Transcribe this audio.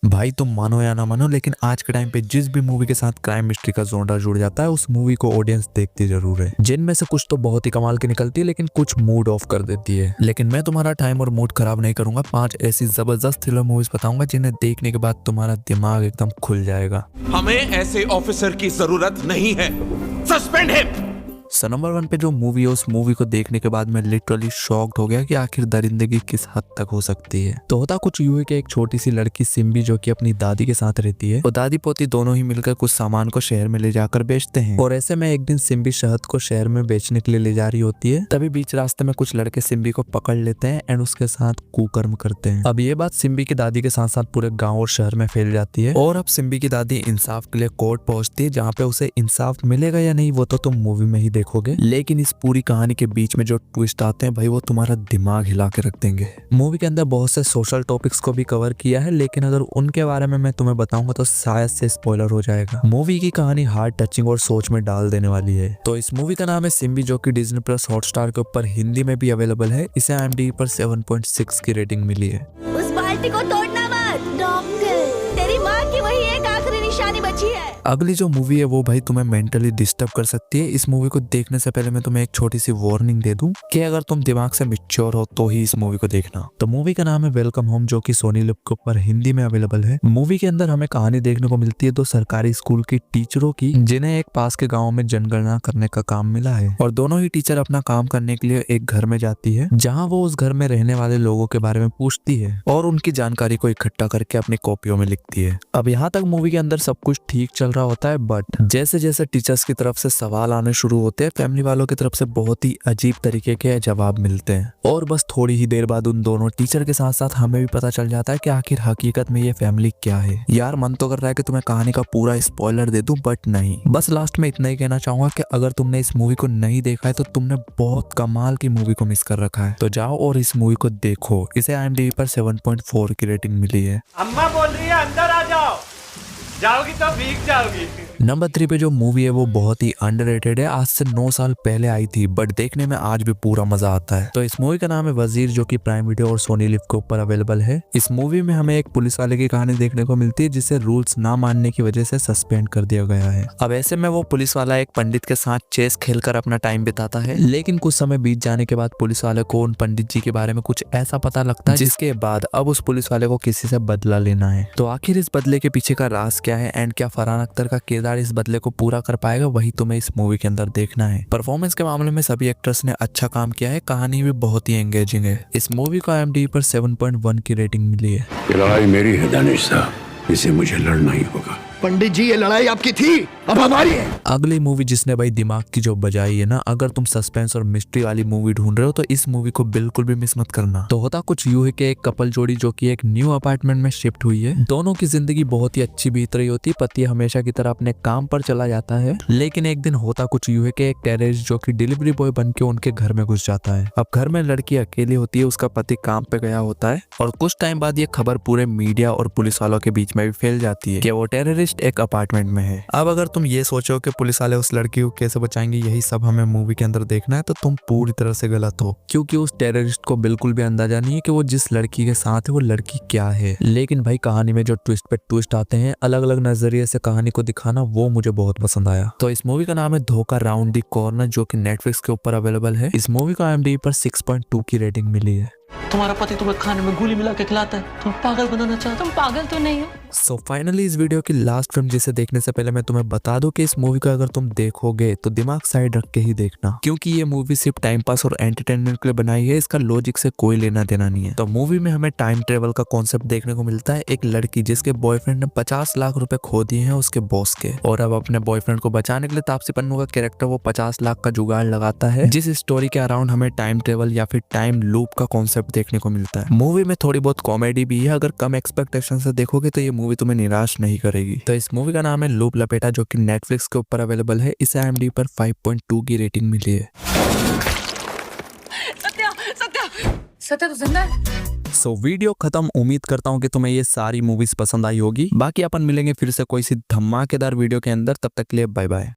भाई तुम मानो या ना मानो, लेकिन आज के टाइम पे जिस भी मूवी के साथ क्राइम मिस्ट्री का जोनरा जुड़ जाता है उस मूवी को ऑडियंस देखती जरूर है। जिनमें से कुछ तो बहुत ही कमाल की निकलती है, लेकिन कुछ मूड ऑफ कर देती है। लेकिन मैं तुम्हारा टाइम और मूड खराब नहीं करूंगा। 5 ऐसी जबरदस्त थ्रिलर मूवीज बताऊंगा जिन्हें देखने के बाद तुम्हारा दिमाग एकदम खुल जाएगा। हमें ऐसे ऑफिसर की जरूरत नहीं है। Suspend him. सो नंबर 1 पे जो मूवी है, उस मूवी को देखने के बाद मैं लिटरली शॉक्ड हो गया कि आखिर दरिंदगी किस हद तक हो सकती है। तो होता कुछ यूं है कि एक छोटी सी लड़की सिम्बी जो कि अपनी दादी के साथ रहती है, और दादी पोती दोनों ही मिलकर कुछ सामान को शहर में ले जाकर बेचते हैं। और ऐसे में एक दिन सिम्बी शहद को शहर में बेचने के लिए ले जा रही होती है। तभी बीच रास्ते में कुछ लड़के सिम्बी को पकड़ लेते हैं एंड उसके साथ कुकर्म करते हैं। अब ये बात सिम्बी की दादी के साथ साथ पूरे गाँव और शहर में फैल जाती है। और अब सिम्बी की दादी इंसाफ के लिए कोर्ट पहुंचती है, जहाँ पे उसे इंसाफ मिलेगा या नहीं वो तो तुम मूवी में ही देखोगे। लेकिन इस पूरी कहानी के बीच में जो ट्विस्ट आते हैं भाई, वो तुम्हारा दिमाग हिला के रख देंगे। मूवी के अंदर बहुत से सोशल टॉपिक्स को भी कवर किया है, लेकिन अगर उनके बारे में मैं तुम्हें बताऊंगा तो शायद से स्पॉइलर हो जाएगा। मूवी की कहानी हार्ट टचिंग और सोच में डाल देने वाली है। तो इस मूवी का नाम है सिम्बी, जो कि डिज्नी प्लस हॉटस्टार के ऊपर हिंदी में भी अवेलेबल है। इसे IMDb पर 7.6 की रेटिंग मिली है। उस बाल्टी को तोड़ना मत डॉक्टर, तेरी माँ की वही एक आखिरी निशानी बची है। अगली जो मूवी है वो भाई तुम्हें मेंटली डिस्टर्ब कर सकती है। इस मूवी को देखने से पहले मैं तुम्हें एक छोटी सी वार्निंग दे दूं कि अगर तुम दिमाग से मैच्योर हो तो ही इस मूवी को देखना। तो मूवी का नाम है वेलकम होम, जो कि सोनी लिव के ऊपर हिंदी में अवेलेबल है। मूवी के अंदर हमें कहानी देखने को मिलती है 2 सरकारी स्कूल की टीचरों की, जिन्हें एक पास के गाँव में जनगणना करने का काम मिला है। और दोनों ही टीचर अपना काम करने के लिए एक घर में जाती है, जहाँ वो उस घर में रहने वाले लोगों के बारे में पूछती है और उनकी जानकारी को इकट्ठा करके अपनी कॉपियों में लिखती है। अब यहाँ तक मूवी के अंदर सब कुछ ठीक चल रहा होता है, बट जैसे जैसे टीचर्स की तरफ से सवाल आने शुरू होते हैं, फैमिली वालों की तरफ से बहुत ही अजीब तरीके के जवाब मिलते हैं। और बस थोड़ी ही देर बाद उन दोनों टीचर के साथ साथ हमें भी पता चल जाता है कि आखिर हकीकत में ये फैमिली क्या है। यार मन तो कर रहा है कि तुम्हें कहानी का पूरा स्पॉइलर दे दूं, बट नहीं। बस लास्ट में इतना ही कहना चाहूंगा कि अगर तुमने इस मूवी को नहीं देखा है तो तुमने बहुत कमाल की मूवी को मिस कर रखा है। तो जाओ और इस मूवी को देखो। इसे IMDb पर 7.4 की रेटिंग मिली है। अम्मा बोल रही है अंदर आ जाओ, जाओगी तो भीग जाओगी। नंबर 3 पे जो मूवी है वो बहुत ही अंडररेटेड है। आज से 9 साल पहले आई थी, बट देखने में आज भी पूरा मजा आता है। तो इस मूवी का नाम है वजीर, जो कि प्राइम वीडियो और सोनी लिव के ऊपर अवेलेबल है। इस मूवी में हमें एक पुलिस वाले की कहानी देखने को मिलती है, जिसे रूल्स ना मानने की वजह से सस्पेंड कर दिया गया है। अब ऐसे में वो पुलिस वाला एक पंडित के साथ चेस खेलकर अपना टाइम बिताता है, लेकिन कुछ समय बीत जाने के बाद पुलिस वाले को उन पंडित जी के बारे में कुछ ऐसा पता लगता है, जिसके बाद अब उस पुलिस वाले को किसी से बदला लेना है। तो आखिर इस बदले के पीछे का राज क्या है एंड क्या फरहान अख्तर का किरदार इस बदले को पूरा कर पाएगा, वही तुम्हें इस मूवी के अंदर देखना है। परफॉर्मेंस के मामले में सभी एक्टर्स ने अच्छा काम किया है। कहानी भी बहुत ही एंगेजिंग है। इस मूवी को IMDb पर 7.1 की रेटिंग मिली है। ये लड़ाई मेरी है दानिश साहब, इसे मुझे लड़ना ही होगा। पंडित जी, ये लड़ाई आपकी थी, अब हमारी है। अगली मूवी जिसने भाई दिमाग की जो बजाई है ना, अगर तुम सस्पेंस और मिस्ट्री वाली मूवी ढूंढ रहे हो तो इस मूवी को बिल्कुल भी मिस मत करना। तो होता कुछ यूं है कि एक कपल जोड़ी जो कि एक न्यू अपार्टमेंट में शिफ्ट हुई है। दोनों की जिंदगी बहुत ही अच्छी बीत रही होती है। पति हमेशा की तरह अपने काम पर चला जाता है, लेकिन एक दिन होता कुछ यूं है कि एक टेररिस्ट जो कि डिलीवरी बॉय बन के उनके घर में घुस जाता है। अब घर में लड़की अकेली होती है, उसका पति काम पे गया होता है, और कुछ टाइम बाद ये खबर पूरे मीडिया और पुलिस वालों के बीच में भी फैल जाती है कि वो टेररिस्ट एक अपार्टमेंट में है। अब अगर तुम ये सोचो कि पुलिस वाले उस लड़की को कैसे बचाएंगे, यही सब हमें मूवी के अंदर देखना है, तो तुम पूरी तरह से गलत हो, क्योंकि उस टेररिस्ट को बिल्कुल भी अंदाजा नहीं है कि वो जिस लड़की के साथ है वो लड़की क्या है। लेकिन भाई कहानी में जो ट्विस्ट पे ट्विस्ट आते हैं, अलग अलग नजरिए से कहानी को दिखाना, वो मुझे बहुत पसंद आया। तो इस मूवी का नाम है धोखा राउंड द कॉर्नर, जो कि नेटफ्लिक्स के ऊपर अवेलेबल है। इस मूवी को IMDb पर 6.2 की रेटिंग मिली है। तुम्हारा पति तुम्हें खाने में गोली मिला के खिलाता है, तुम पागल बनाना चाहते हो। तुम पागल तो नहीं हो। सो फाइनली इस वीडियो की लास्ट फिल्म जिसे देखने से पहले मैं तुम्हें बता दूं कि इस मूवी को अगर तुम देखोगे तो दिमाग साइड रख के ही देखना, क्योंकि ये मूवी सिर्फ टाइम पास और एंटरटेनमेंट के लिए बनाई है। इसका लॉजिक से कोई लेना देना नहीं है। तो मूवी में हमें टाइम ट्रेवल का कॉन्सेप्ट देखने को मिलता है। एक lड़की जिसके बॉयफ्रेंड ने 50 लाख रुपए खो दिए हैं उसके बॉस के, और अब अपने बॉयफ्रेंड को बचाने के लिए तापसी पन्नू का कैरेक्टर वो 50 लाख का जुगाड़ लगाता है, जिस स्टोरी के अराउंड हमें टाइम ट्रेवल या फिर टाइम लूप का कॉन्सेप्ट देखने को मिलता है। मूवी में थोड़ी बहुत कॉमेडी भी है। अगर कम एक्सपेक्टेशन से देखोगे तो ये मूवी तुम्हें निराश नहीं करेगी। तो इस मूवी का नाम है लूप लपेटा, जो कि नेटफ्लिक्स के ऊपर अवेलेबल है। इसे IMDb पर 5.2 की रेटिंग मिली है। सत्या सत्या सत्या तो जिंदा है। सो वीडियो खत्म। उम्मीद करता हूँ कि तुम्हें ये सारी मूवीज पसंद आई होगी। बाकी अपन मिलेंगे फिर से कोई सी धमाकेदार वीडियो के अंदर। तब तक के लिए बाय बाय।